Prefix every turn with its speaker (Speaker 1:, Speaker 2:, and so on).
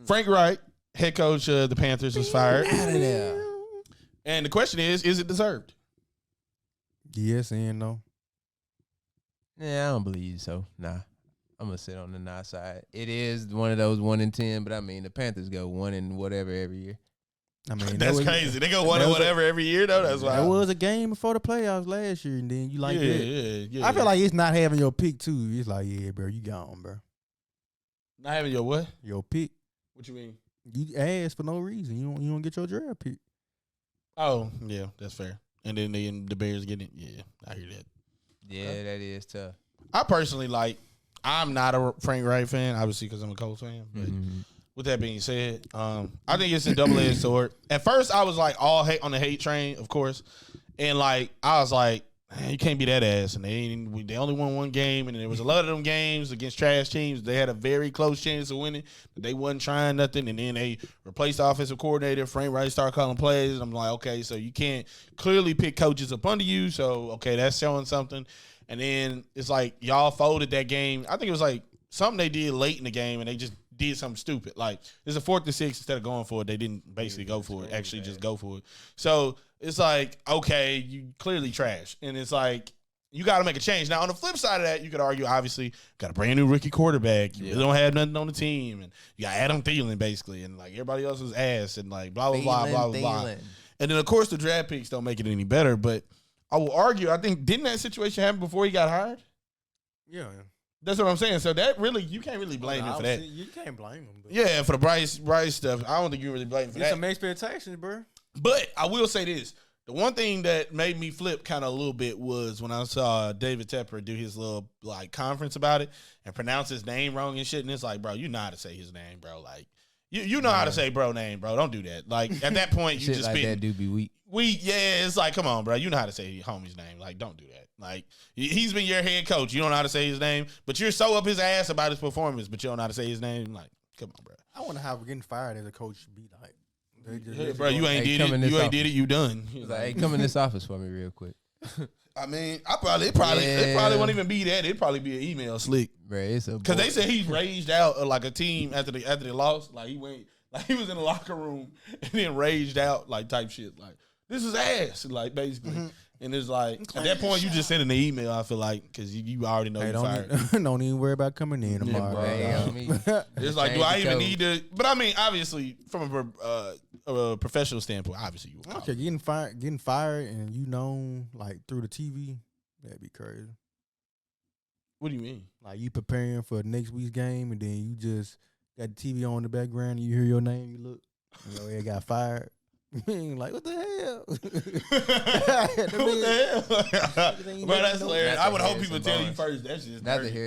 Speaker 1: Frank Reich, head coach of the Panthers, was fired.
Speaker 2: Out of there.
Speaker 1: And the question is it deserved?
Speaker 3: Yes and no.
Speaker 2: Yeah, I don't believe so. Nah. I'm going to sit on the nah side. It is one of those 1 in 10, but I mean, the Panthers go 1 in whatever every year.
Speaker 3: I mean,
Speaker 1: that's crazy. They go 1 in whatever every year, though. That's why.
Speaker 3: It was a game before the playoffs last year, and then you like that.
Speaker 1: Yeah.
Speaker 3: I feel like it's not having your pick, too. It's like, yeah, bro, you gone, bro.
Speaker 1: Not having your what?
Speaker 3: Your pick.
Speaker 1: What you mean?
Speaker 3: You asked for no reason. You don't get your draft pick.
Speaker 1: Oh, yeah, that's fair. And then the Bears get it. Yeah, I hear that.
Speaker 2: Yeah, that is tough.
Speaker 1: I personally I'm not a Frank Reich fan, obviously, because I'm a Colts fan. But with that being said, I think it's a double-edged sword. At first, I was like all hate on the hate train, of course, and I was like, man, you can't be that ass. And they only won 1 game, and there was a lot of them games against trash teams. They had a very close chance of winning, but they wasn't trying nothing. And then they replaced the offensive coordinator. Frank Reich started calling plays. And I'm like, okay, so you can't clearly pick coaches up under you. So okay, that's showing something. And then it's like y'all folded that game. I think it was like something they did late in the game, and they just did something stupid. Like it's a 4th and 6 instead of going for it. They didn't basically go for it. Actually, just go for it. So it's like, okay, you clearly trash, and it's like you got to make a change. Now on the flip side of that, you could argue obviously got a brand new rookie quarterback. You really don't have nothing on the team, and you got Adam Thielen basically, and like everybody else was ass, and like blah blah blah blah blah. And then of course the draft picks don't make it any better, but I will argue, I think, didn't that situation happen before he got hired?
Speaker 3: Yeah.
Speaker 1: That's what I'm saying. So that really, you can't really blame him for that.
Speaker 3: You can't blame him. But
Speaker 1: Yeah, for the Bryce stuff, I don't think you really blame him for
Speaker 3: it's
Speaker 1: that.
Speaker 3: some expectations, bro.
Speaker 1: But I will say this. The one thing that made me flip kind of a little bit was when I saw David Tepper do his little conference about it and pronounce his name wrong and shit. And it's like, bro, you know how to say his name, bro. Like, you know how to say bro name, bro. Don't do that. Like, at that point, you
Speaker 2: Shit
Speaker 1: just
Speaker 2: like that do be weak.
Speaker 1: Yeah, it's like, come on, bro. You know how to say homie's name. Like, don't do that. Like, he's been your head coach. You don't know how to say his name, but you're so up his ass about his performance, but you don't know how to say his name. Like, come on, bro.
Speaker 3: I wonder how getting fired as a coach should be like.
Speaker 1: Hey, bro, you ain't did it. You ain't did it. You done.
Speaker 2: He's like, hey, come in this office for me real quick.
Speaker 1: I mean, it probably won't even be that. It'd probably be an email slick.
Speaker 2: Bro, it's a
Speaker 1: because they said he raged out like a team after they lost. Like he was in the locker room and then raged out like type shit. Like this is ass. Like basically. Mm-hmm. And it's like, at that point, you just send an email, I feel like, because you already know you're fired.
Speaker 3: Don't even worry about coming in tomorrow.
Speaker 1: It's like, do I even need to? But I mean, obviously, from a professional standpoint, obviously, you will.
Speaker 3: Okay, getting fired and you know, like, through the TV, that'd be crazy.
Speaker 1: What do you mean?
Speaker 3: Like, you preparing for next week's game, and then you just got the TV on in the background, and you hear your name, you look, it got fired. Like, what the hell?
Speaker 1: What the hell? Bro, that's hilarious. I would hope people tell you first. That's just
Speaker 2: not to hear